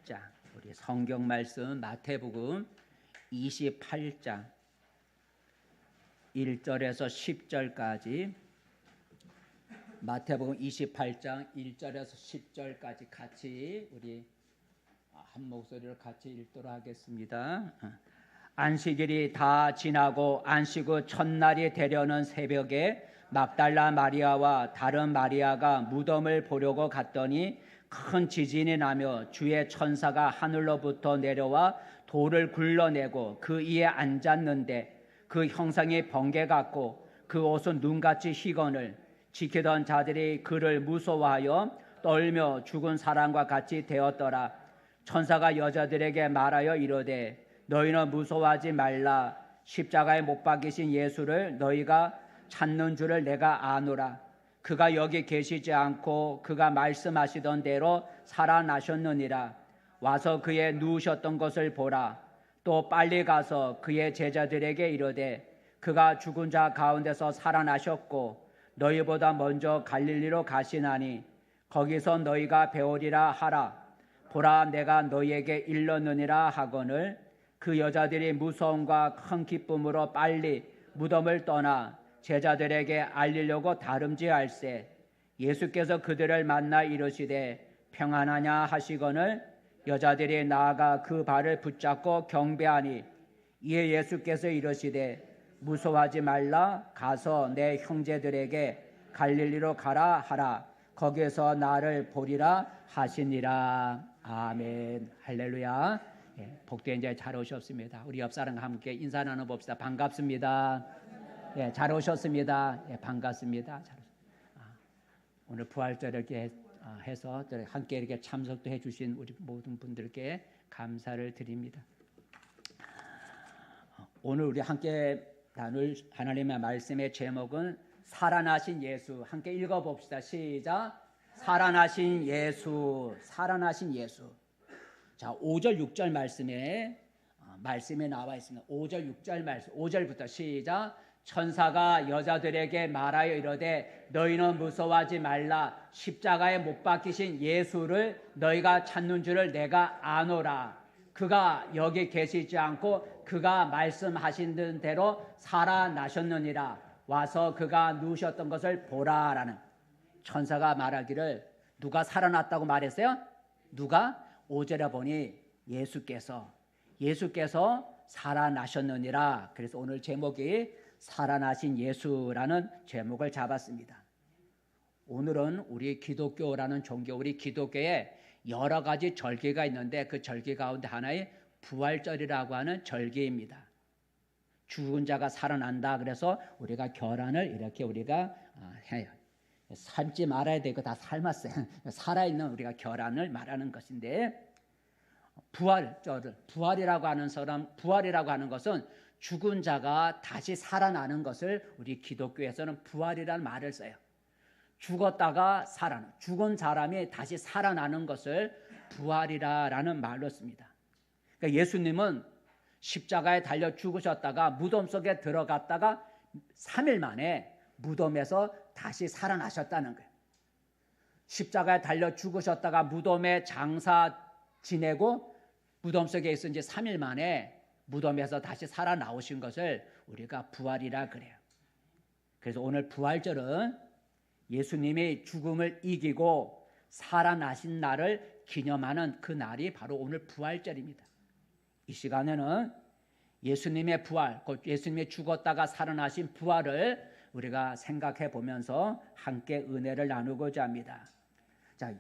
28장 우리 성경 말씀 마태복음 28장 1절에서 10절까지 마태복음 28장 1절에서 10절까지 같이 우리 한 목소리로 같이 읽도록 하겠습니다. 안식일이 다 지나고 안식 후 첫날이 되려는 새벽에 막달라 마리아와 다른 마리아가 무덤을 보려고 갔더니 큰 지진이 나며 주의 천사가 하늘로부터 내려와 돌을 굴러내고 그 위에 앉았는데 그 형상이 번개 같고 그 옷은 눈같이 희거늘 지키던 자들이 그를 무서워하여 떨며 죽은 사람과 같이 되었더라. 천사가 여자들에게 말하여 이르되 너희는 무서워하지 말라. 십자가에 못 박히신 예수를 너희가 찾는 줄을 내가 아노라. 그가 여기 계시지 않고 그가 말씀하시던 대로 살아나셨느니라. 와서 그의 누우셨던 것을 보라. 또 빨리 가서 그의 제자들에게 이르되 그가 죽은 자 가운데서 살아나셨고 너희보다 먼저 갈릴리로 가시나니 거기서 너희가 배우리라 하라. 보라, 내가 너희에게 일렀느니라 하거늘 그 여자들이 무서움과 큰 기쁨으로 빨리 무덤을 떠나 제자들에게 알리려고 다름질할세. 예수께서 그들을 만나 이르시되 평안하냐 하시거늘 여자들이 나아가 그 발을 붙잡고 경배하니 이에 예수께서 이르시되 무서워하지 말라. 가서 내 형제들에게 갈릴리로 가라 하라. 거기에서 나를 보리라 하시니라. 아멘. 할렐루야. 복된 자에 잘 오셨습니다. 우리 옆 사람과 함께 인사 나눠봅시다. 반갑습니다. 잘 오셨습니다. 반갑습니다. 오늘 부활절 이렇게 해서 함께 이렇게 참석도 해주신 우리 모든 분들께 감사를 드립니다. 오늘 우리 함께 나눌 하나님의 말씀의 제목은 살아나신 예수. 함께 읽어봅시다. 시작. 살아나신 예수, 살아나신 예수. 자, 5절 6절 말씀에 나와 있습니다. 5절 6절 말씀. 5절부터 시작. 천사가 여자들에게 말하여 이르되 너희는 무서워하지 말라. 십자가에 못 박히신 예수를 너희가 찾는 줄을 내가 아노라. 그가 여기 계시지 않고 그가 말씀하신 대로 살아나셨느니라. 와서 그가 누우셨던 것을 보라라는 천사가 말하기를 누가 살아났다고 말했어요? 누가? 5절에 보니 예수께서 살아나셨느니라. 그래서 오늘 제목이 살아나신 예수라는 제목을 잡았습니다. 오늘은 우리 기독교라는 종교, 우리 기독교에 여러 가지 절기가 있는데 그 절기 가운데 하나의 부활절이라고 하는 절기입니다. 죽은 자가 살아난다. 그래서 우리가 결혼을 이렇게 우리가 해요. 삶지 말아야 되고 다 삶았어요. 살아있는 우리가 결혼을 말하는 것인데 부활이라고 하는 것은 죽은 자가 다시 살아나는 것을 우리 기독교에서는 부활이라는 말을 써요. 죽었다가 죽은 사람이 다시 살아나는 것을 부활이라는 말로 씁니다. 그러니까 예수님은 십자가에 달려 죽으셨다가 무덤 속에 들어갔다가 3일 만에 무덤에서 다시 살아나셨다는 거예요. 십자가에 달려 죽으셨다가 무덤에 장사 지내고 무덤 속에 있은 지 3일 만에 무덤에서 다시 살아나오신 것을 우리가 부활이라 그래요. 그래서 오늘 부활절은 예수님이 죽음을 이기고 살아나신 날을 기념하는 그 날이 바로 오늘 부활절입니다. 이 시간에는 예수님의 부활, 곧 예수님이 죽었다가 살아나신 부활을 우리가 생각해 보면서 함께 은혜를 나누고자 합니다. 자,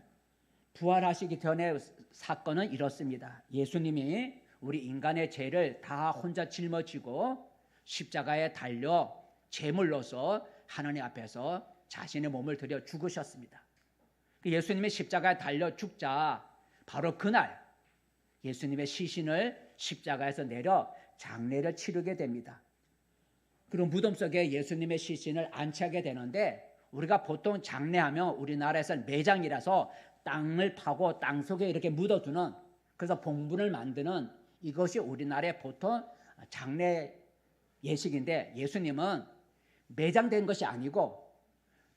부활하시기 전에 사건은 이렇습니다. 예수님이 우리 인간의 죄를 다 혼자 짊어지고 십자가에 달려 제물로서 하나님 앞에서 자신의 몸을 들여 죽으셨습니다. 예수님이 십자가에 달려 죽자 바로 그날 예수님의 시신을 십자가에서 내려 장례를 치르게 됩니다. 그리고 무덤 속에 예수님의 시신을 안치하게 되는데 우리가 보통 장례하면 우리나라에서는 매장이라서 땅을 파고 땅 속에 이렇게 묻어두는, 그래서 봉분을 만드는 이것이 우리나라의 보통 장례 예식인데 예수님은 매장된 것이 아니고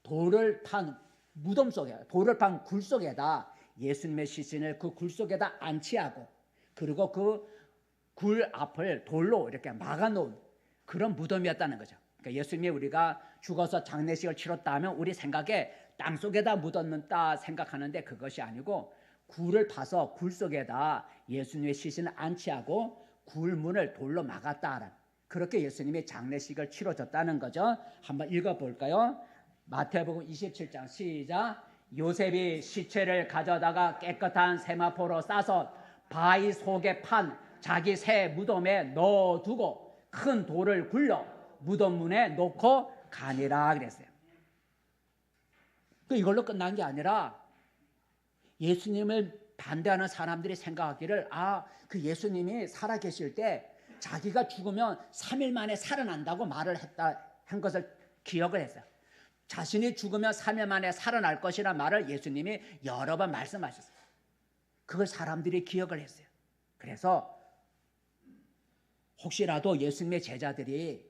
돌을 판 무덤 속에, 돌을 판 굴 속에다 예수님의 시신을 그 굴 속에다 안치하고 그리고 그 굴 앞을 돌로 이렇게 막아놓은 그런 무덤이었다는 거죠. 그러니까 예수님이 우리가 죽어서 장례식을 치렀다 하면 우리 생각에 땅속에다 묻었는다 생각하는데 그것이 아니고 굴을 파서 굴 속에다 예수님의 시신을 안치하고 굴문을 돌로 막았다. 그렇게 예수님이 장례식을 치러졌다는 거죠. 한번 읽어볼까요? 마태복음 27장 시작. 요셉이 시체를 가져다가 깨끗한 세마포로 싸서 바위 속에 판 자기 새 무덤에 넣어두고 큰 돌을 굴려 무덤 문에 놓고 가니라 그랬어요. 이걸로 끝난 게 아니라 예수님을 반대하는 사람들이 생각하기를 그 예수님이 살아계실 때 자기가 죽으면 3일 만에 살아난다고 말을 한 것을 기억을 했어요. 자신이 죽으면 3일 만에 살아날 것이라는 말을 예수님이 여러 번 말씀하셨어요. 그걸 사람들이 기억을 했어요. 그래서 혹시라도 예수님의 제자들이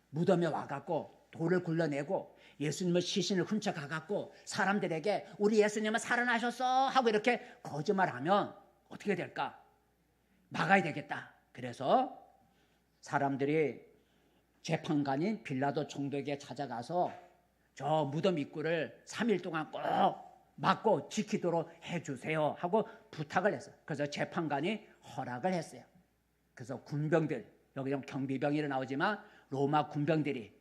무덤에 와갖고 돌을 굴러내고 예수님의 시신을 훔쳐가갖고 사람들에게 우리 예수님은 살아나셨어 하고 이렇게 거짓말하면 어떻게 될까? 막아야 되겠다. 그래서 사람들이 재판관인 빌라도 총독에게 찾아가서 저 무덤 입구를 3일 동안 꼭 막고 지키도록 해주세요 하고 부탁을 했어요. 그래서 재판관이 허락을 했어요. 그래서 군병들, 여기 좀 경비병이라 나오지만 로마 군병들이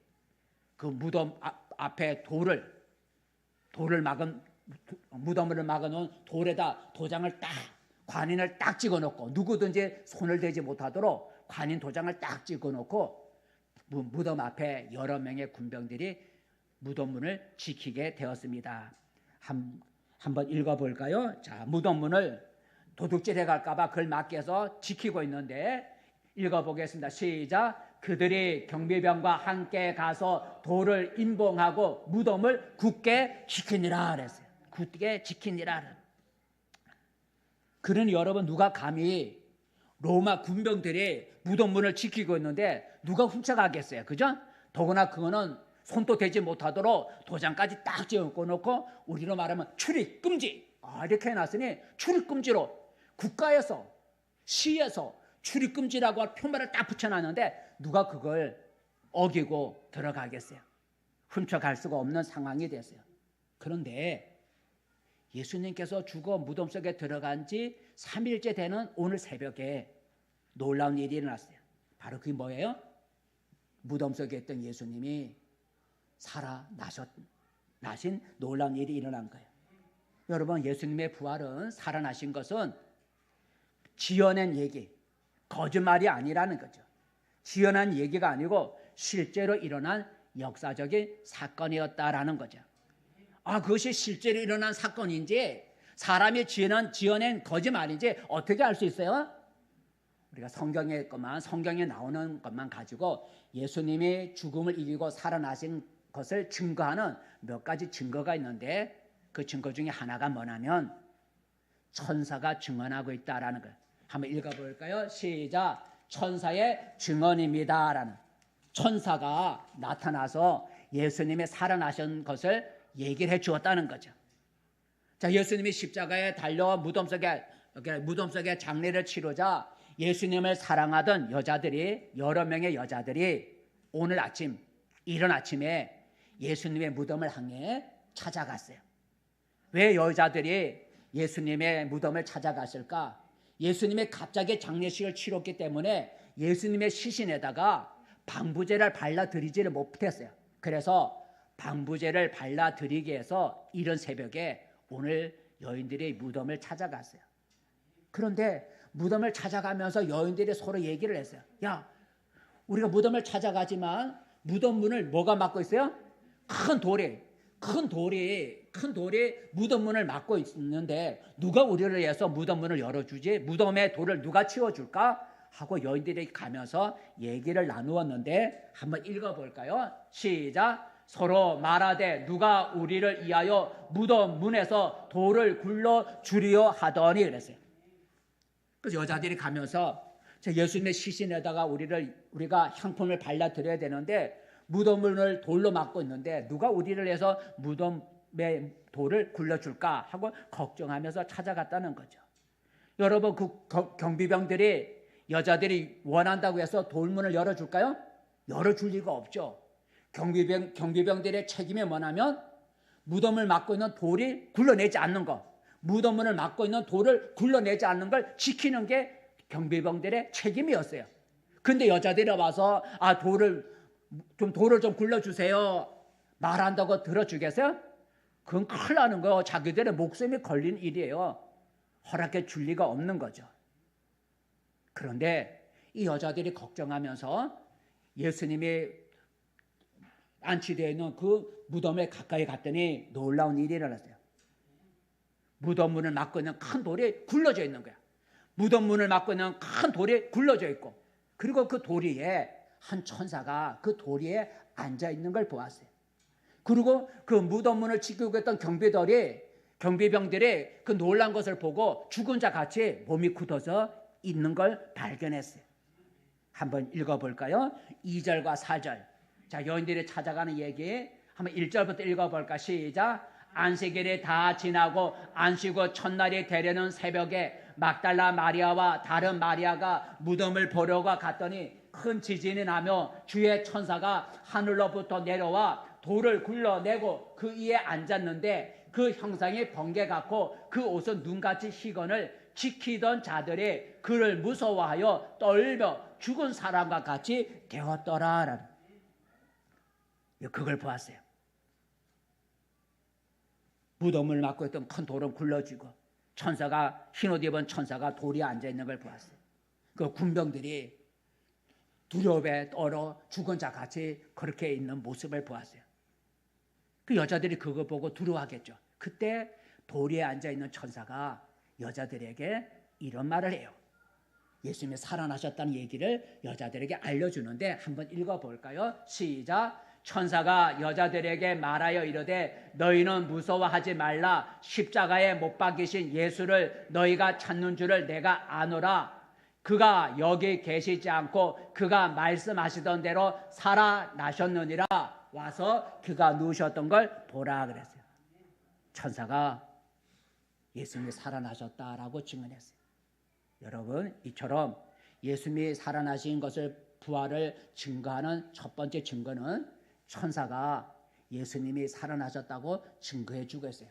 그 무덤 앞에 무덤을 막아놓은 돌에다 도장을 딱 관인을 딱 찍어놓고 누구든지 손을 대지 못하도록 관인 도장을 딱 찍어놓고 무덤 앞에 여러 명의 군병들이 무덤문을 지키게 되었습니다. 한번 읽어볼까요? 자, 무덤문을 도둑질해 갈까봐 그걸 막기 위해서 지키고 있는데 읽어보겠습니다. 시작. 그들이 경비병과 함께 가서 돌을 임봉하고 무덤을 굳게 지키니라 그랬어요. 굳게 지키니라. 그러니 여러분 누가 감히 로마 군병들이 무덤문을 지키고 있는데 누가 훔쳐가겠어요? 그죠? 더구나 그거는 손도 대지 못하도록 도장까지 딱 찍어놓고 우리로 말하면 출입 금지 이렇게 해놨으니 출입 금지로 국가에서 시에서 출입 금지라고 표말을 딱 붙여놨는데 누가 그걸 어기고 들어가겠어요? 훔쳐갈 수가 없는 상황이 됐어요. 그런데 예수님께서 죽어 무덤 속에 들어간 지 3일째 되는 오늘 새벽에 놀라운 일이 일어났어요. 바로 그게 뭐예요? 무덤 속에 있던 예수님이 살아나신 놀라운 일이 일어난 거예요. 여러분, 예수님의 부활은 살아나신 것은 지어낸 얘기, 거짓말이 아니라는 거죠. 지어낸 얘기가 아니고 실제로 일어난 역사적인 사건이었다라는 거죠. 그것이 실제로 일어난 사건인지 사람이 지어낸 거짓말인지 어떻게 알 수 있어요? 우리가 성경에 나오는 것만 가지고 예수님이 죽음을 이기고 살아나신 것을 증거하는 몇 가지 증거가 있는데 그 증거 중에 하나가 뭐냐면 천사가 증언하고 있다라는 거예요. 한번 읽어볼까요? 시작. 천사의 증언입니다라는 천사가 나타나서 예수님이 살아나신 것을 얘기를 해주었다는 거죠. 자, 예수님이 십자가에 달려 무덤 속에 장례를 치르자 예수님을 사랑하던 여러 명의 여자들이 오늘 아침 이른 아침에 예수님의 무덤을 향해 찾아갔어요. 왜 여자들이 예수님의 무덤을 찾아갔을까? 예수님이 갑자기 장례식을 치렀기 때문에 예수님의 시신에다가 방부제를 발라드리지를 못했어요. 그래서 방부제를 발라드리기 위해서 이른 새벽에 오늘 여인들이 무덤을 찾아갔어요. 그런데 무덤을 찾아가면서 여인들이 서로 얘기를 했어요. 야, 우리가 무덤을 찾아가지만 무덤 문을 뭐가 막고 있어요? 큰 돌이 무덤 문을 막고 있는데 누가 우리를 위해서 무덤 문을 열어주지? 무덤의 돌을 누가 치워줄까? 하고 여인들이 가면서 얘기를 나누었는데 한번 읽어볼까요? 시작. 서로 말하되 누가 우리를 위하여 무덤 문에서 돌을 굴러 주리요 하더니 그랬어요. 그래서 여자들이 가면서 예수님의 시신에다가 우리가 향품을 발라드려야 되는데 무덤 문을 돌로 막고 있는데 누가 우리를 위해서 무덤 무덤의 돌을 굴려줄까 하고 걱정하면서 찾아갔다는 거죠. 여러분, 그 경비병들이 여자들이 원한다고 해서 돌문을 열어줄까요? 열어줄 리가 없죠. 경비병들의 책임이 뭐냐면 무덤을 막고 있는 돌이 굴러내지 않는 것, 무덤문을 막고 있는 돌을 굴러내지 않는 걸 지키는 게 경비병들의 책임이었어요. 근데 여자들이 와서 돌을 좀 굴려주세요 말한다고 들어주겠어요? 그건 큰일 나는 거예요. 자기들의 목숨이 걸린 일이에요. 허락해 줄 리가 없는 거죠. 그런데 이 여자들이 걱정하면서 예수님이 안치되어 있는 그 무덤에 가까이 갔더니 놀라운 일이 일어났어요. 무덤 문을 막고 있는 큰 돌이 굴러져 있는 거야. 무덤 문을 막고 있는 큰 돌이 굴러져 있고, 그리고 그 도리에 한 천사가 그 도리에 앉아 있는 걸 보았어요. 그리고 그 무덤 문을 지키고 있던 경비병들이 그 놀란 것을 보고 죽은 자 같이 몸이 굳어서 있는 걸 발견했어요. 한번 읽어볼까요? 2절과 4절. 자, 여인들이 찾아가는 얘기 한번 1절부터 읽어볼까? 시작. 안식일이 다 지나고 안식구 첫날이 되려는 새벽에 막달라 마리아와 다른 마리아가 무덤을 보려고 갔더니 큰 지진이 나며 주의 천사가 하늘로부터 내려와 돌을 굴러내고 그 위에 앉았는데 그 형상이 번개 같고 그 옷은 눈같이 희건을 지키던 자들이 그를 무서워하여 떨며 죽은 사람과 같이 되었더라. 그걸 보았어요. 무덤을 막고 있던 큰 돌은 굴러지고 천사가, 흰옷 입은 천사가 돌에 앉아있는 걸 보았어요. 그 군병들이 두려움에 떨어 죽은 자 같이 그렇게 있는 모습을 보았어요. 그 여자들이 그거 보고 두려워하겠죠. 그때 돌에 앉아있는 천사가 여자들에게 이런 말을 해요. 예수님이 살아나셨다는 얘기를 여자들에게 알려주는데 한번 읽어볼까요? 시작. 천사가 여자들에게 말하여 이르되 너희는 무서워하지 말라. 십자가에 못 박이신 예수를 너희가 찾는 줄을 내가 아노라. 그가 여기 계시지 않고 그가 말씀하시던 대로 살아나셨느니라. 와서 그가 누우셨던 걸 보라 그랬어요. 천사가 예수님이 살아나셨다라고 증언했어요. 여러분, 이처럼 예수님이 살아나신 것을, 부활을 증거하는 첫 번째 증거는 천사가 예수님이 살아나셨다고 증거해 주고 있어요.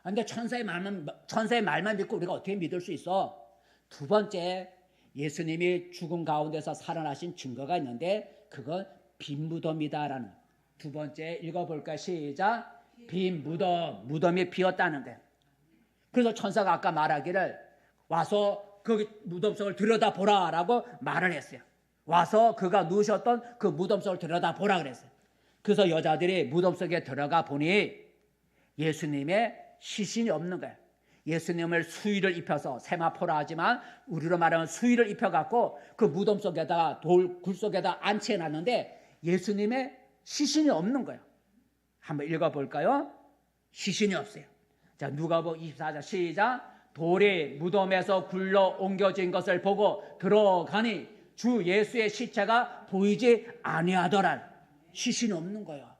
그런데 천사의 말만 믿고 우리가 어떻게 믿을 수 있어? 두 번째, 예수님이 죽음 가운데서 살아나신 증거가 있는데 그건 빈 무덤이다라는, 두 번째 읽어볼까? 시작. 빈 무덤, 무덤이 비었다는 거예요. 그래서 천사가 아까 말하기를 와서 그 무덤 속을 들여다보라라고 말을 했어요. 와서 그가 누우셨던 그 무덤 속을 들여다보라 그랬어요. 그래서 여자들이 무덤 속에 들어가 보니 예수님의 시신이 없는 거예요. 예수님을 수의를 입혀서, 세마포라 하지만 우리로 말하면 수의를 입혀갖고 그 무덤 속에다가 굴 속에다 안치해놨는데 예수님의 시신이 없는 거예요. 한번 읽어볼까요? 시신이 없어요. 자, 누가복음 24장 시작. 돌이 무덤에서 굴러 옮겨진 것을 보고 들어가니 주 예수의 시체가 보이지 아니하더라. 시신이 없는 거예요.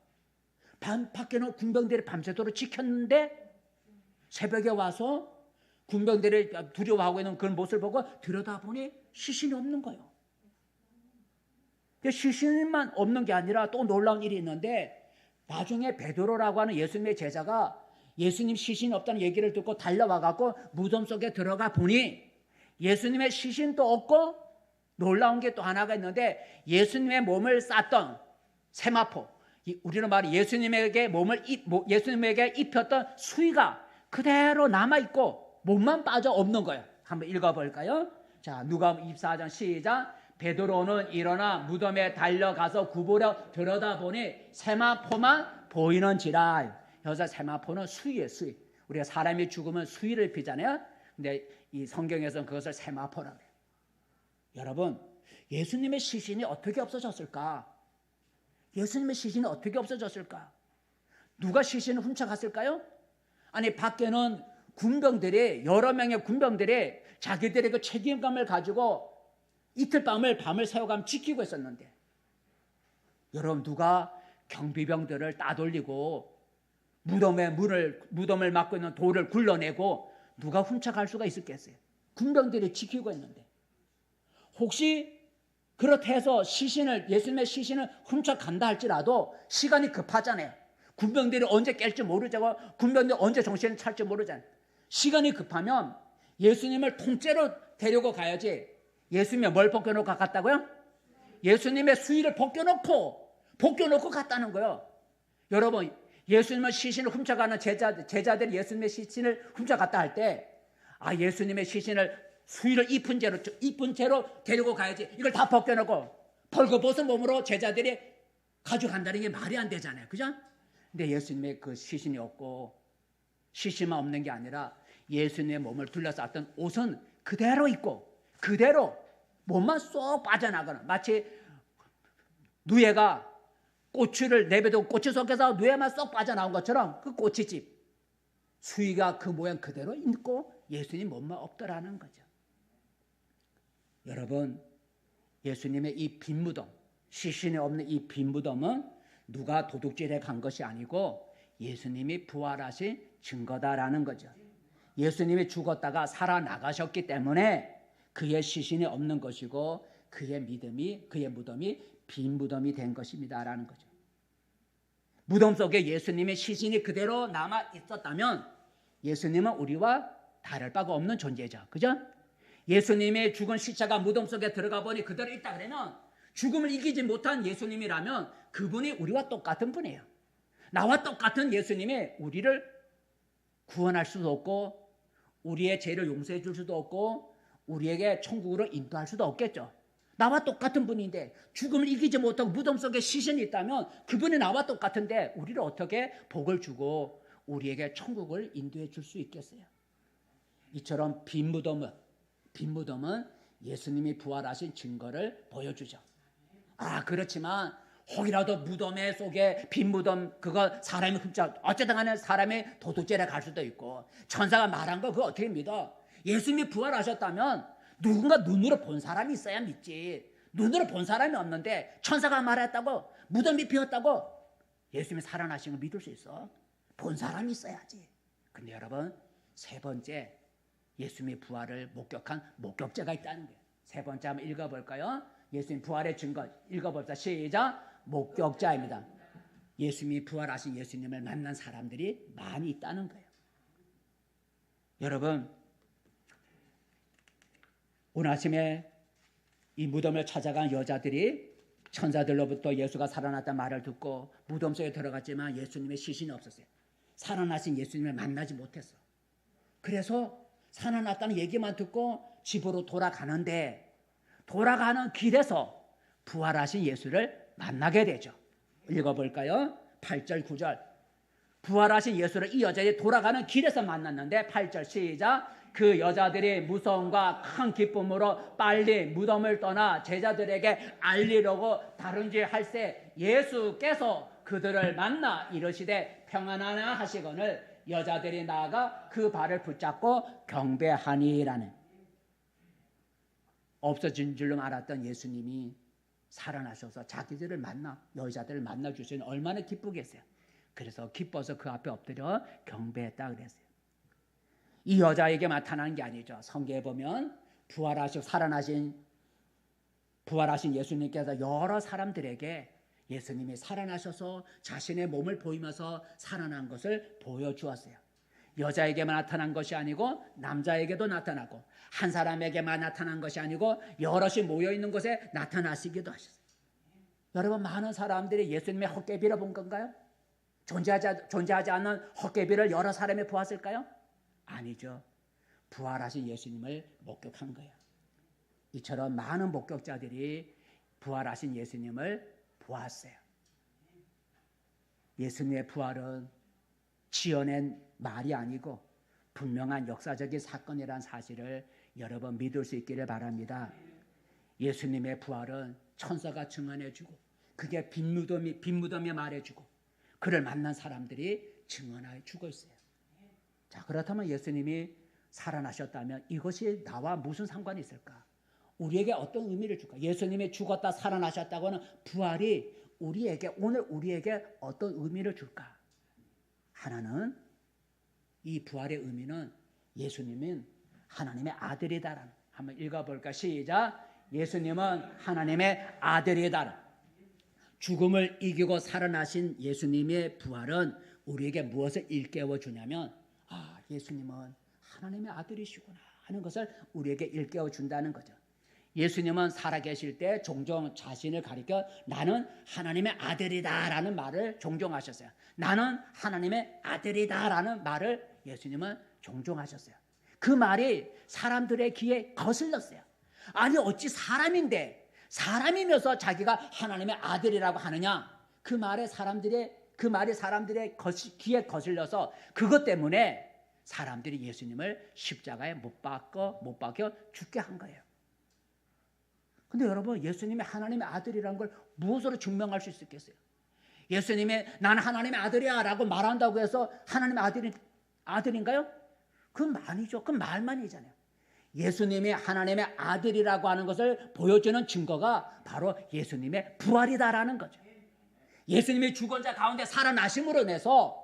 밖에는 군병들이 밤새도록 지켰는데 새벽에 와서 군병들이 두려워하고 있는 그런 모습을 보고 들여다보니 시신이 없는 거예요. 시신만 없는 게 아니라 또 놀라운 일이 있는데 나중에 베드로라고 하는 예수님의 제자가 예수님 시신이 없다는 얘기를 듣고 달려와갖고 무덤 속에 들어가 보니 예수님의 시신도 없고 놀라운 게 또 하나가 있는데 예수님의 몸을 쌌던 세마포, 우리는 말이 예수님에게 입혔던 수의가 그대로 남아있고 몸만 빠져 없는 거예요. 한번 읽어볼까요? 자, 누가복음 24장 시작. 베드로는 일어나 무덤에 달려가서 굽으려 들여다보니 세마포만 보이는지라. 여자 세마포는 수의예요, 수의. 우리가 사람이 죽으면 수의를 피잖아요. 근데 이 성경에서는 그것을 세마포라고 해요. 여러분, 예수님의 시신이 어떻게 없어졌을까? 예수님의 시신이 어떻게 없어졌을까? 누가 시신을 훔쳐갔을까요? 아니, 밖에는 군병들이, 여러 명의 군병들이 자기들의 그 책임감을 가지고 이틀 밤을 새워가며 지키고 있었는데, 여러분, 누가 경비병들을 따돌리고 무덤을 막고 있는 돌을 굴러내고 누가 훔쳐갈 수가 있었겠어요? 군병들이 지키고 있는데. 혹시 그렇다 해서 예수님의 시신을 훔쳐간다 할지라도 시간이 급하잖아요. 군병들이 언제 깰지 모르자고, 군병들이 언제 정신을 차릴지 모르잖아요. 시간이 급하면 예수님을 통째로 데리고 가야지. 예수님이 뭘 벗겨놓고 갔다고요? 예수님의 수의를 벗겨놓고 갔다는 거예요. 여러분, 예수님의 시신을 훔쳐가는 제자들이 예수님의 시신을 훔쳐갔다 할 때, 예수님의 시신을 수의를 입은 채로 데리고 가야지. 이걸 다 벗겨놓고 벌거벗은 몸으로 제자들이 가져간다는 게 말이 안 되잖아요. 그죠? 근데 예수님의 그 시신이 없고, 시신만 없는 게 아니라 예수님의 몸을 둘러쌌던 옷은 그대로 있고, 그대로 몸만 쏙 빠져나가는, 마치 누에가 꼬치를 내뱉고 꼬치 속에서 누에만 쏙 빠져나온 것처럼 그 꼬치집 수의가 그 모양 그대로 있고 예수님 몸만 없더라는 거죠. 여러분, 예수님의 이 빈 무덤, 시신이 없는 이 빈 무덤은 누가 도둑질해 간 것이 아니고 예수님이 부활하신 증거다라는 거죠. 예수님이 죽었다가 살아나가셨기 때문에 그의 시신이 없는 것이고 그의 무덤이 빈 무덤이 된 것입니다라는 거죠. 무덤 속에 예수님의 시신이 그대로 남아 있었다면 예수님은 우리와 다를 바가 없는 존재죠. 그죠? 예수님의 죽은 시체가 무덤 속에 들어가 보니 그대로 있다 그러면, 죽음을 이기지 못한 예수님이라면 그분이 우리와 똑같은 분이에요. 나와 똑같은 예수님이 우리를 구원할 수도 없고, 우리의 죄를 용서해 줄 수도 없고, 우리에게 천국으로 인도할 수도 없겠죠. 나와 똑같은 분인데 죽음을 이기지 못하고 무덤 속에 시신이 있다면 그분이 나와 똑같은데 우리를 어떻게 복을 주고 우리에게 천국을 인도해 줄 수 있겠어요? 이처럼 빈 무덤은 예수님이 부활하신 증거를 보여주죠. 그렇지만 혹이라도 무덤 속에 빈 무덤, 그거 사람이 어쨌든 간에 사람이 도둑질에 갈 수도 있고, 천사가 말한 거 그거 어떻게 믿어? 예수님이 부활하셨다면 누군가 눈으로 본 사람이 있어야 믿지. 눈으로 본 사람이 없는데 천사가 말했다고, 무덤이 비었다고 예수님이 살아나신 걸 믿을 수 있어? 본 사람이 있어야지. 근데 여러분, 세 번째, 예수님의 부활을 목격한 목격자가 있다는 거예요. 세 번째 한번 읽어볼까요? 예수님 부활의 증거 읽어봅시다. 시작. 목격자입니다. 예수님이 부활하신 예수님을 만난 사람들이 많이 있다는 거예요. 여러분, 오늘 아침에 이 무덤을 찾아간 여자들이 천사들로부터 예수가 살아났다는 말을 듣고 무덤 속에 들어갔지만 예수님의 시신이 없었어요. 살아나신 예수님을 만나지 못했어. 그래서 살아났다는 얘기만 듣고 집으로 돌아가는데, 돌아가는 길에서 부활하신 예수를 만나게 되죠. 읽어볼까요? 8절 9절. 부활하신 예수를 이 여자들이 돌아가는 길에서 만났는데, 8절 시작. 그 여자들이 무서움과 큰 기쁨으로 빨리 무덤을 떠나 제자들에게 알리려고 다른지 할새 예수께서 그들을 만나 이르시되 평안하나 하시거늘 여자들이 나아가 그 발을 붙잡고 경배하니라는, 없어진 줄로 알았던 예수님이 살아나셔서 자기들을 여자들을 만나 주시니 얼마나 기쁘겠어요. 그래서 기뻐서 그 앞에 엎드려 경배했다 그랬어요. 이 여자에게 나타난 게 아니죠. 성경에 보면 부활하신 예수님께서 여러 사람들에게 예수님이 살아나셔서 자신의 몸을 보이면서 살아난 것을 보여주었어요. 여자에게만 나타난 것이 아니고 남자에게도 나타나고, 한 사람에게만 나타난 것이 아니고 여럿이 모여있는 곳에 나타나시기도 하셨어요. 여러분, 많은 사람들이 예수님의 헛개비를 본 건가요? 존재하지 않는 헛개비를 여러 사람이 보았을까요? 아니죠. 부활하신 예수님을 목격한 거예요. 이처럼 많은 목격자들이 부활하신 예수님을 보았어요. 예수님의 부활은 지어낸 말이 아니고 분명한 역사적인 사건이라는 사실을 여러분 믿을 수 있기를 바랍니다. 예수님의 부활은 천사가 증언해주고, 그게 빈 무덤이 말해주고, 그를 만난 사람들이 증언해 주고 있어요. 자, 그렇다면 예수님이 살아나셨다면 이것이 나와 무슨 상관이 있을까? 우리에게 어떤 의미를 줄까? 예수님이 죽었다 살아나셨다고는 부활이 오늘 우리에게 어떤 의미를 줄까? 하나는 이 부활의 의미는 예수님은 하나님의 아들이다라는. 한번 읽어볼까? 시작. 예수님은 하나님의 아들이다. 죽음을 이기고 살아나신 예수님의 부활은 우리에게 무엇을 일깨워 주냐면 예수님은 하나님의 아들이시구나 하는 것을 우리에게 일깨워 준다는 거죠. 예수님은 살아계실 때 종종 자신을 가리켜 나는 하나님의 아들이다라는 말을 종종 하셨어요. 나는 하나님의 아들이다라는 말을 예수님은 종종 하셨어요. 그 말이 사람들의 귀에 거슬렸어요. 아니 어찌 사람인데 사람이면서 자기가 하나님의 아들이라고 하느냐. 그 말이 사람들의 귀에 거슬려서 그것 때문에 사람들이 예수님을 십자가에 못 박혀 죽게 한 거예요. 근데 여러분, 예수님이 하나님의 아들이라는 걸 무엇으로 증명할 수 있겠어요? 예수님이 나는 하나님의 아들이야 라고 말한다고 해서 하나님의 아들인가요? 그건 아니죠. 그건 말만이잖아요. 예수님이 하나님의 아들이라고 하는 것을 보여주는 증거가 바로 예수님의 부활이다라는 거죠. 예수님이 죽은 자 가운데 살아나심으로 인해서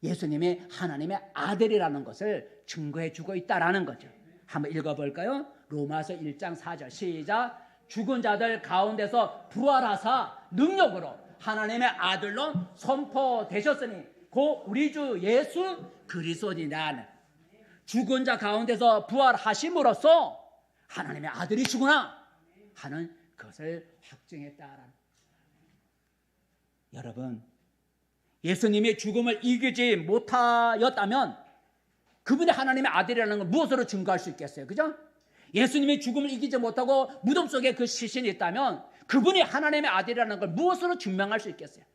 예수님이 하나님의 아들이라는 것을 증거해 주고 있다라는 거죠. 한번 읽어볼까요? 로마서 1장 4절 시작. 죽은 자들 가운데서 부활하사 능력으로 하나님의 아들로 선포되셨으니 곧 우리 주 예수 그리스도니라. 죽은 자 가운데서 부활하심으로써 하나님의 아들이시구나 하는 것을 확증했다라는. 여러분, 예수님이 죽음을 이기지 못하였다면 그분이 하나님의 아들이라는 걸 무엇으로 증거할 수 있겠어요? 그죠? 예수님이 죽음을 이기지 못하고 무덤 속에 그 시신이 있다면 그분이 하나님의 아들이라는 걸 무엇으로 증명할 수 있겠어요?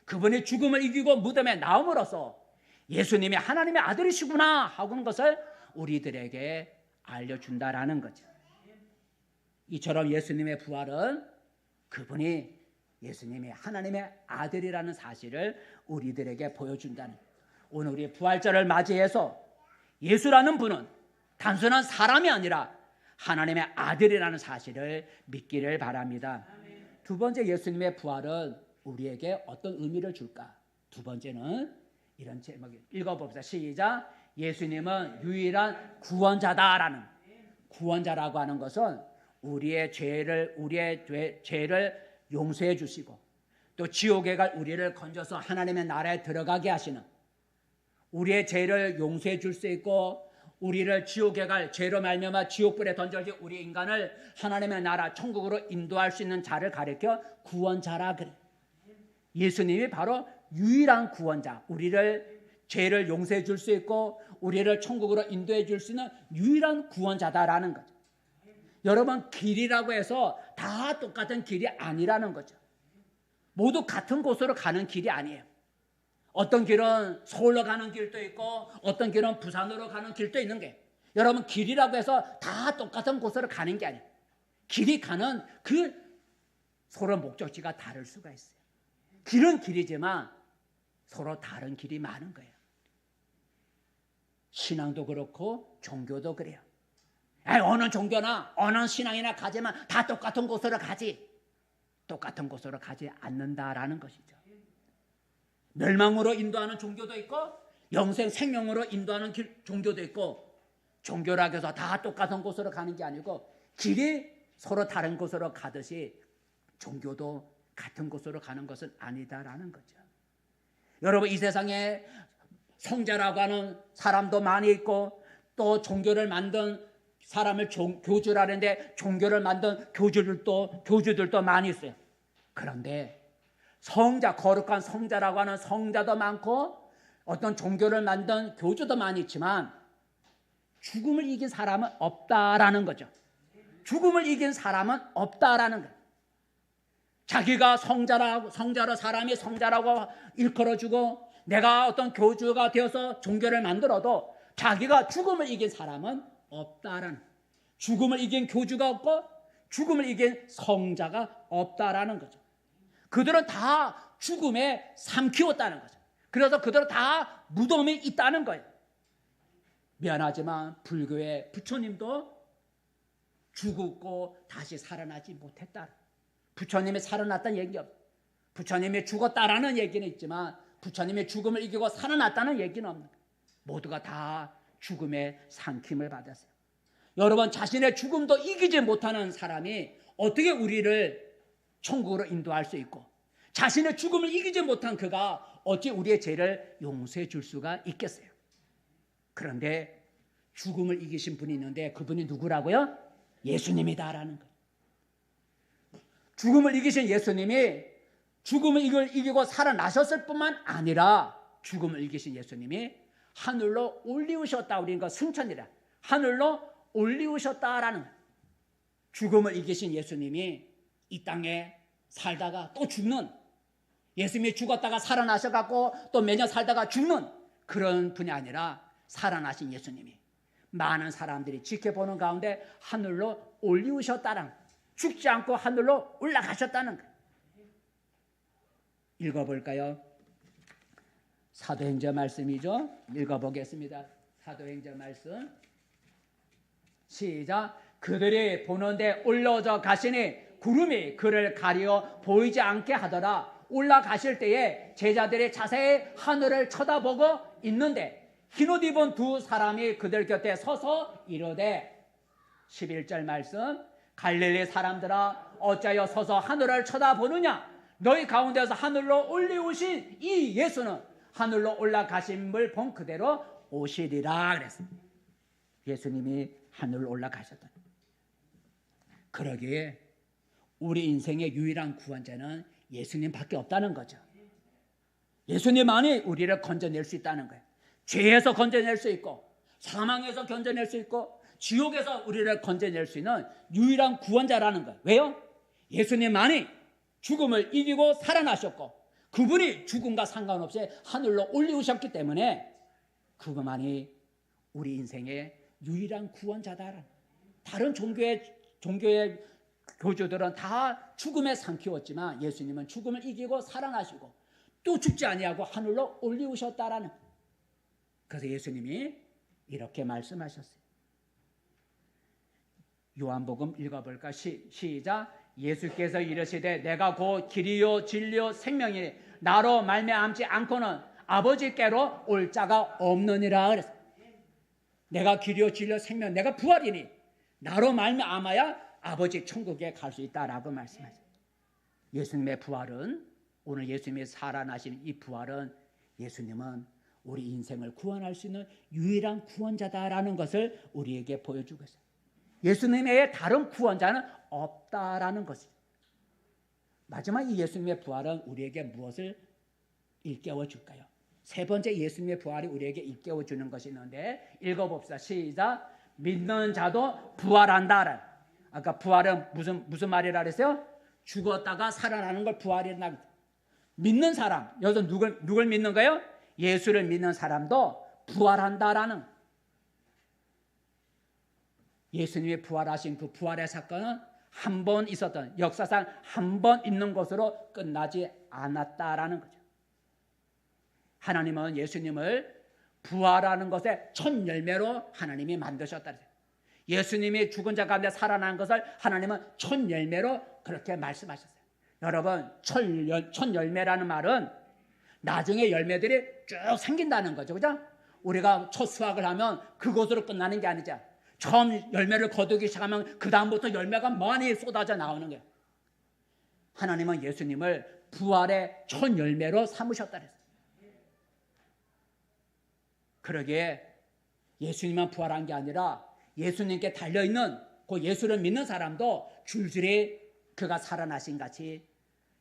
그분이 죽음을 이기고 무덤에 나옴으로써 예수님이 하나님의 아들이시구나 하는 것을 우리들에게 알려준다라는 거죠. 이처럼 예수님의 부활은 그분이 예수님이 하나님의 아들이라는 사실을 우리들에게 보여준다는. 오늘 우리 부활절을 맞이해서 예수라는 분은 단순한 사람이 아니라 하나님의 아들이라는 사실을 믿기를 바랍니다. 두 번째, 예수님의 부활은 우리에게 어떤 의미를 줄까? 두 번째는 이런 제목이 읽어봅시다. 시작. 예수님은 유일한 구원자다라는. 구원자라고 하는 것은 우리의 죄를 용서해 주시고 또 지옥에 갈 우리를 건져서 하나님의 나라에 들어가게 하시는, 우리의 죄를 용서해 줄 수 있고 우리를 지옥에 갈 죄로 말미암아 지옥불에 던져질 우리 인간을 하나님의 나라 천국으로 인도할 수 있는 자를 가리켜 구원자라 그래. 예수님이 바로 유일한 구원자, 우리를 죄를 용서해 줄 수 있고 우리를 천국으로 인도해 줄 수 있는 유일한 구원자다라는 거죠. 여러분, 길이라고 해서 다 똑같은 길이 아니라는 거죠. 모두 같은 곳으로 가는 길이 아니에요. 어떤 길은 서울로 가는 길도 있고 어떤 길은 부산으로 가는 길도 있는 게, 여러분, 길이라고 해서 다 똑같은 곳으로 가는 게 아니에요. 길이 가는 그 서로 목적지가 다를 수가 있어요. 길은 길이지만 서로 다른 길이 많은 거예요. 신앙도 그렇고 종교도 그래요. 어느 종교나 어느 신앙이나 가지만 다 똑같은 곳으로 가지, 똑같은 곳으로 가지 않는다라는 것이죠. 멸망으로 인도하는 종교도 있고 영생 생명으로 인도하는 종교도 있고, 종교라고 해서 다 똑같은 곳으로 가는 게 아니고 길이 서로 다른 곳으로 가듯이 종교도 같은 곳으로 가는 것은 아니다라는 거죠. 여러분, 이 세상에 성자라고 하는 사람도 많이 있고 또 종교를 만든 사람을 교주라는데 종교를 만든 교주들도 많이 있어요. 그런데 거룩한 성자라고 하는 성자도 많고 어떤 종교를 만든 교주도 많이 있지만 죽음을 이긴 사람은 없다라는 거죠. 죽음을 이긴 사람은 없다라는 거예요. 자기가 성자로 사람이 성자라고 일컬어주고 내가 어떤 교주가 되어서 종교를 만들어도 자기가 죽음을 이긴 사람은 없다라는, 죽음을 이긴 교주가 없고 죽음을 이긴 성자가 없다라는 거죠. 그들은 다 죽음에 삼키웠다는 거죠. 그래서 그들은 다 무덤에 있다는 거예요. 미안하지만 불교의 부처님도 죽었고 다시 살아나지 못했다. 부처님이 살아났다는 얘기가 없어요. 부처님이 죽었다라는 얘기는 있지만 부처님의 죽음을 이기고 살아났다는 얘기는 없는 거예요. 모두가 다 죽음의 삼킴을 받았어요. 여러분, 자신의 죽음도 이기지 못하는 사람이 어떻게 우리를 천국으로 인도할 수 있고, 자신의 죽음을 이기지 못한 그가 어찌 우리의 죄를 용서해 줄 수가 있겠어요? 그런데 죽음을 이기신 분이 있는데 그분이 누구라고요? 예수님이다라는 거예요. 죽음을 이기신 예수님이 죽음을 이기고 살아나셨을 뿐만 아니라 죽음을 이기신 예수님이 하늘로 올리우셨다. 우리는 그 승천이라. 하늘로 올리우셨다라는 거예요. 죽음을 이기신 예수님이 이 땅에 살다가 또 죽는, 예수님이 죽었다가 살아나셔갖고 또 매년 살다가 죽는 그런 분이 아니라 살아나신 예수님이 많은 사람들이 지켜보는 가운데 하늘로 올리우셨다는 거예요. 죽지 않고 하늘로 올라가셨다는 거예요. 읽어볼까요? 사도행전 말씀이죠. 읽어보겠습니다. 사도행전 말씀 시작. 그들이 보는데 올라져 가시니 구름이 그를 가리어 보이지 않게 하더라. 올라가실 때에 제자들이 자세히 하늘을 쳐다보고 있는데 흰옷 입은 두 사람이 그들 곁에 서서 이르되 11절 말씀 갈릴리 사람들아 어찌하여 서서 하늘을 쳐다보느냐 너희 가운데서 하늘로 올리우신 이 예수는 하늘로 올라가심을 본 그대로 오시리라 그랬습니다. 예수님이 하늘로 올라가셨다. 그러기에 우리 인생의 유일한 구원자는 예수님밖에 없다는 거죠. 예수님만이 우리를 건져낼 수 있다는 거예요. 죄에서 건져낼 수 있고 사망에서 건져낼 수 있고 지옥에서 우리를 건져낼 수 있는 유일한 구원자라는 거예요. 왜요? 예수님만이 죽음을 이기고 살아나셨고 그분이 죽음과 상관없이 하늘로 올리우셨기 때문에 그분만이 우리 인생의 유일한 구원자다. 다른 종교의 교주들은 다 죽음에 삼키웠지만 예수님은 죽음을 이기고 살아나시고 또 죽지 아니하고 하늘로 올리우셨다라는. 그래서 예수님이 이렇게 말씀하셨어요. 요한복음 읽어볼까? 시작. 예수께서 이르시되 내가 곧 길이요 진리요 생명이니 나로 말미암지 않고는 아버지께로 올 자가 없느니라 그랬어요. 내가 길이요 진리요 생명, 내가 부활이니 나로 말미암아야 아버지 천국에 갈 수 있다라고 말씀하셨어요. 예수님의 부활은, 오늘 예수님이 살아나신 이 부활은 예수님은 우리 인생을 구원할 수 있는 유일한 구원자다라는 것을 우리에게 보여주고 있어요. 예수님 외에 다른 구원자는 없다라는 것이죠. 마지막 이 예수님의 부활은 우리에게 무엇을 일깨워 줄까요? 세 번째 예수님의 부활이 우리에게 일깨워 주는 것이 있는데 읽어봅시다. 시작. 믿는 자도 부활한다. 아까 부활은 무슨 말이라 그랬어요? 죽었다가 살아나는 걸 부활이라. 믿는 사람, 여기서 누굴 믿는 거예요? 예수를 믿는 사람도 부활한다라는. 예수님이 부활하신 그 부활의 사건은 한 번 있었던, 역사상 한 번 있는 것으로 끝나지 않았다라는 거죠. 하나님은 예수님을 부활하는 것의 첫 열매로 하나님이 만드셨다. 예수님이 죽은 자 가운데 살아난 것을 하나님은 첫 열매로 그렇게 말씀하셨어요. 여러분, 첫 열매라는 말은 나중에 열매들이 쭉 생긴다는 거죠. 그죠? 우리가 첫 수확을 하면 그것으로 끝나는 게 아니죠. 처음 열매를 거두기 시작하면 그 다음부터 열매가 많이 쏟아져 나오는 거예요. 하나님은 예수님을 부활의 첫 열매로 삼으셨다 그랬어요. 그러기에 예수님만 부활한 게 아니라 예수님께 달려있는 그 예수를 믿는 사람도 줄줄이 그가 살아나신 같이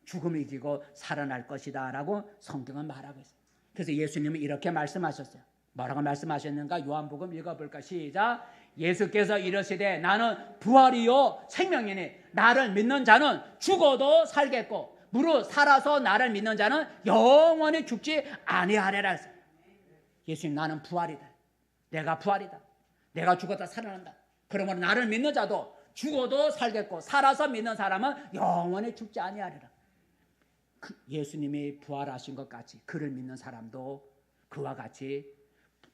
죽음을 이기고 살아날 것이다 라고 성경은 말하고 있어요. 그래서 예수님은 이렇게 말씀하셨어요. 뭐라고 말씀하셨는가? 요한복음 읽어볼까? 시작. 예수께서 이르시되 나는 부활이요 생명이니 나를 믿는 자는 죽어도 살겠고 무릇 살아서 나를 믿는 자는 영원히 죽지 아니하리라 했어요. 예수님, 나는 부활이다. 내가 부활이다. 내가 죽었다 살아난다. 그러므로 나를 믿는 자도 죽어도 살겠고 살아서 믿는 사람은 영원히 죽지 아니하리라. 예수님이 부활하신 것 같이 그를 믿는 사람도 그와 같이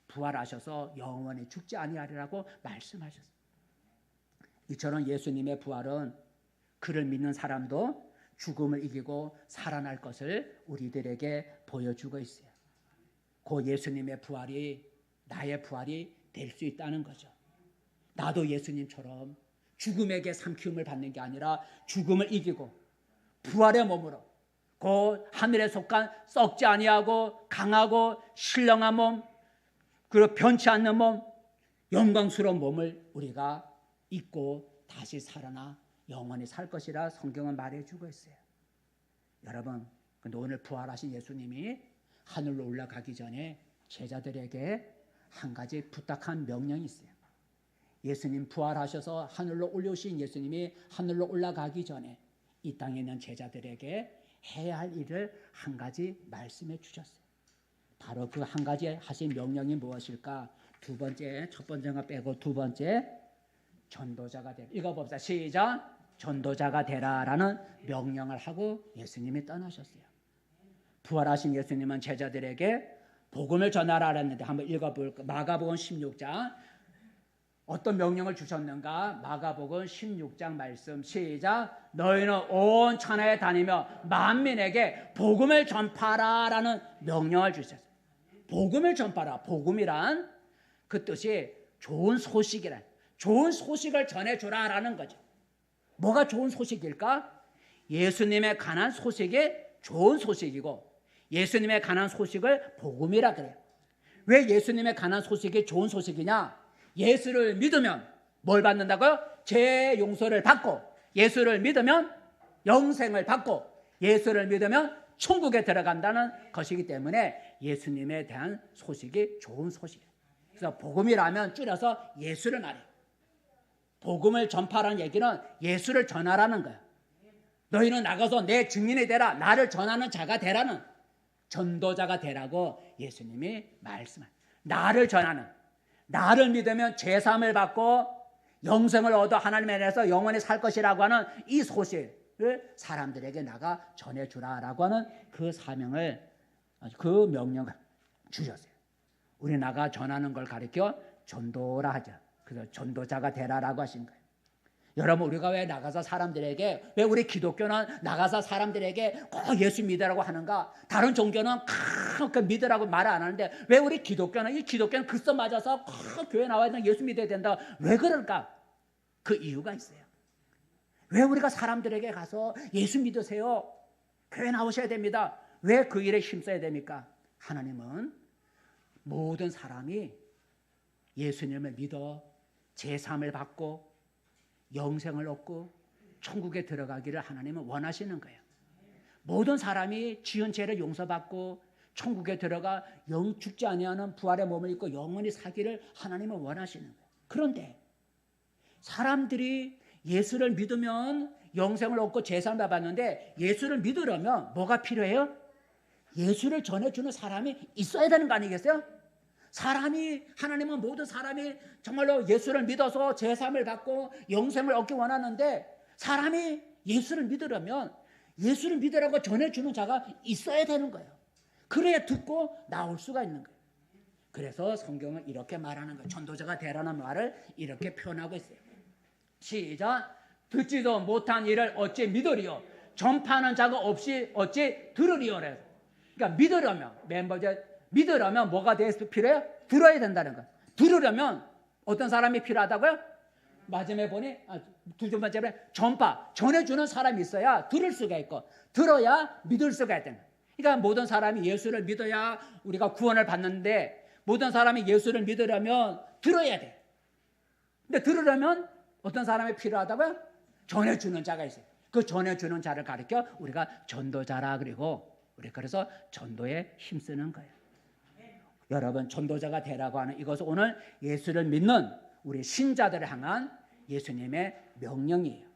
부활하셔서 영원히 죽지 아니하리라고 말씀하셨어요. 이처럼 예수님의 부활은 그를 믿는 사람도 죽음을 이기고 살아날 것을 우리들에게 보여주고 있어요. 그 예수님의 부활이 나의 부활이 될 수 있다는 거죠. 나도 예수님처럼 죽음에게 삼키움을 받는 게 아니라 죽음을 이기고 부활의 몸으로 그 하늘에 속한 썩지 아니하고 강하고 신령한 몸, 그리고 변치 않는 몸, 영광스러운 몸을 우리가 입고 다시 살아나 영원히 살 것이라 성경은 말해주고 있어요. 여러분, 근데 오늘 부활하신 예수님이 하늘로 올라가기 전에 제자들에게 한 가지 부탁한 명령이 있어요. 예수님 부활하셔서 하늘로 올려오신 예수님이 하늘로 올라가기 전에 이 땅에 있는 제자들에게 해야 할 일을 한 가지 말씀해 주셨어요. 바로 그 한 가지 하신 명령이 무엇일까? 두 번째, 첫 번째가 빼고 두 번째, 전도자가 되라. 읽어봅시다. 시작. 전도자가 되라라는 명령을 하고 예수님이 떠나셨어요. 부활하신 예수님은 제자들에게 복음을 전하라 했는데 한번 읽어볼까? 마가복음 16장 어떤 명령을 주셨는가? 마가복음 16장 말씀 시작. 너희는 온 천하에 다니며 만민에게 복음을 전파라라는 명령을 주셨어요. 복음을 전파라. 복음이란 그 뜻이 좋은 소식이란, 좋은 소식을 전해주라라는 거죠. 뭐가 좋은 소식일까? 예수님에 관한 소식이 좋은 소식이고 예수님에 관한 소식을 복음이라 그래요. 왜 예수님에 관한 소식이 좋은 소식이냐? 예수를 믿으면 뭘 받는다고요? 죄 용서를 받고, 예수를 믿으면 영생을 받고, 예수를 믿으면 천국에 들어간다는 것이기 때문에 예수님에 대한 소식이 좋은 소식이에요. 그래서 복음이라면 줄여서 예수를 말해요. 복음을 전파라는 얘기는 예수를 전하라는 거예요. 너희는 나가서 내 증인이 되라, 나를 전하는 자가 되라는, 전도자가 되라고 예수님이 말씀하세요. 나를 전하는, 나를 믿으면 죄사함을 받고 영생을 얻어 하나님에 대해서 영원히 살 것이라고 하는 이 소식을 사람들에게 나가 전해주라라고 하는 그 사명을, 그 명령을 주셨어요. 우리 나가 전하는 걸 가리켜 전도라 하죠. 그래서 전도자가 되라라고 하신 거예요. 여러분, 우리가 왜 나가서 사람들에게, 왜 우리 기독교는 나가서 사람들에게 꼭 예수 믿으라고 하는가? 다른 종교는 그 믿으라고 말 안 하는데 왜 우리 기독교는, 이 기독교는 글쎄 맞아서 꼭 교회 나와야 된다, 예수 믿어야 된다. 왜 그럴까? 그 이유가 있어요. 왜 우리가 사람들에게 가서 예수 믿으세요, 교회 나오셔야 됩니다, 왜 그 일에 힘써야 됩니까? 하나님은 모든 사람이 예수님을 믿어 제사함을 받고 영생을 얻고 천국에 들어가기를 하나님은 원하시는 거예요. 모든 사람이 지은 죄를 용서받고 천국에 들어가 영 죽지 아니하는 부활의 몸을 입고 영원히 살기를 하나님은 원하시는 거예요. 그런데 사람들이 예수를 믿으면 영생을 얻고 제사함을 받는데 예수를 믿으려면 뭐가 필요해요? 예수를 전해주는 사람이 있어야 되는 거 아니겠어요? 사람이, 하나님은 모든 사람이 정말로 예수를 믿어서 제사함을 받고 영생을 얻기 원하는데 사람이 예수를 믿으려면 예수를 믿으라고 전해주는 자가 있어야 되는 거예요. 그래야 듣고 나올 수가 있는 거예요. 그래서 성경은 이렇게 말하는 거예요. 전도자가 되라는 말을 이렇게 표현하고 있어요. 시작. 듣지도 못한 일을 어찌 믿으리요, 전파하는 자가 없이 어찌 들으리요. 그러니까 믿으려면, 멤버들 믿으려면 뭐가 필요해요? 들어야 된다는 거예요. 들으려면 어떤 사람이 필요하다고요? 마지막에 보니 두 번째 보니 전파, 전해주는 사람이 있어야 들을 수가 있고 들어야 믿을 수가 있다는 거예요. 그러니까 모든 사람이 예수를 믿어야 우리가 구원을 받는데 모든 사람이 예수를 믿으려면 들어야 돼. 근데 들으려면 어떤 사람이 필요하다고요? 전해주는 자가 있어요. 그 전해주는 자를 가리켜 우리가 전도자라 그리고 우리 그래서 전도에 힘쓰는 거예요. 여러분, 전도자가 되라고 하는 이것은 오늘 예수를 믿는 우리 신자들을 향한 예수님의 명령이에요.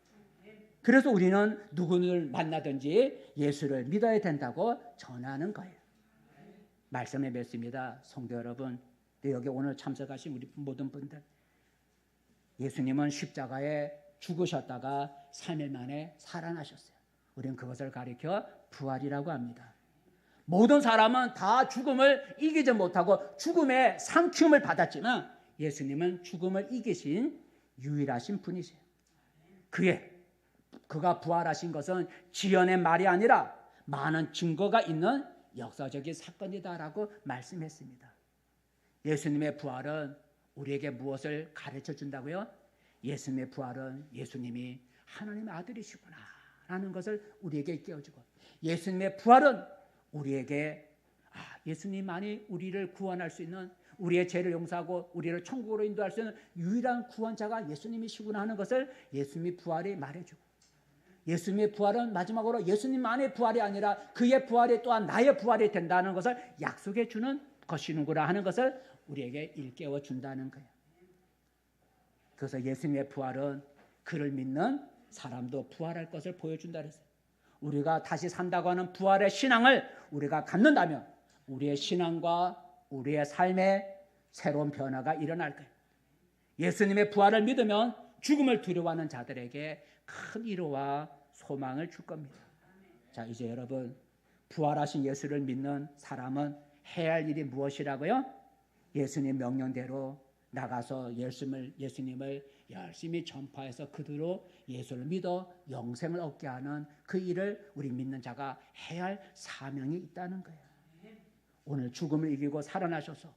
그래서 우리는 누구를 만나든지 예수를 믿어야 된다고 전하는 거예요. 말씀에 맺습니다. 성도 여러분, 여기 오늘 참석하신 우리 모든 분들, 예수님은 십자가에 죽으셨다가 3일 만에 살아나셨어요. 우리는 그것을 가리켜 부활이라고 합니다. 모든 사람은 다 죽음을 이기지 못하고 죽음의 상키움을 받았지만 예수님은 죽음을 이기신 유일하신 분이세요. 그가 부활하신 것은 지어낸 말이 아니라 많은 증거가 있는 역사적인 사건이다라고 말씀했습니다. 예수님의 부활은 우리에게 무엇을 가르쳐 준다고요? 예수님의 부활은 예수님이 하나님의 아들이시구나 라는 것을 우리에게 깨워주고, 예수님의 부활은 우리에게 예수님만이 우리를 구원할 수 있는, 우리의 죄를 용서하고 우리를 천국으로 인도할 수 있는 유일한 구원자가 예수님이시구나 하는 것을 예수님의 부활이 말해주고, 예수님의 부활은 마지막으로 예수님만의 부활이 아니라 그의 부활이 또한 나의 부활이 된다는 것을 약속해 주는 것이구나 하는 것을 우리에게 일깨워 준다는 거예요. 그래서 예수님의 부활은 그를 믿는 사람도 부활할 것을 보여준다 그랬어요. 우리가 다시 산다고 하는 부활의 신앙을 우리가 갖는다면 우리의 신앙과 우리의 삶에 새로운 변화가 일어날 거예요. 예수님의 부활을 믿으면 죽음을 두려워하는 자들에게 큰 위로와 소망을 줄 겁니다. 자, 이제 여러분, 부활하신 예수를 믿는 사람은 해야 할 일이 무엇이라고요? 예수님 명령대로 나가서 예수님을 열심히 전파해서 그대로 예수를 믿어 영생을 얻게 하는 그 일을 우리 믿는 자가 해야 할 사명이 있다는 거예요. 오늘 죽음을 이기고 살아나셔서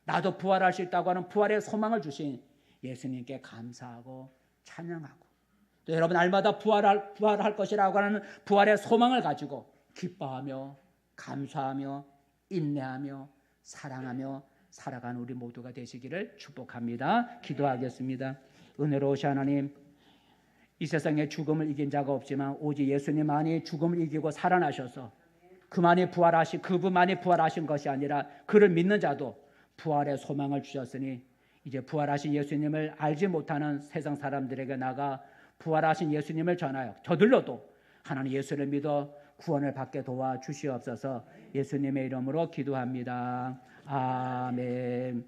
나도 부활할 수 있다고 하는 부활의 소망을 주신 예수님께 감사하고 찬양하고, 또 여러분 날마다 부활할 것이라고 하는 부활의 소망을 가지고 기뻐하며 감사하며 인내하며 사랑하며 살아가는 우리 모두가 되시기를 축복합니다. 기도하겠습니다. 은혜로우신 하나님, 이 세상에 죽음을 이긴 자가 없지만 오직 예수님만이 죽음을 이기고 살아나셔서 그분만이 부활하신 것이 아니라 그를 믿는 자도 부활의 소망을 주셨으니, 이제 부활하신 예수님을 알지 못하는 세상 사람들에게 나가 부활하신 예수님을 전하여 저들로도 하나님 예수를 믿어 구원을 받게 도와주시옵소서. 예수님의 이름으로 기도합니다. 아멘.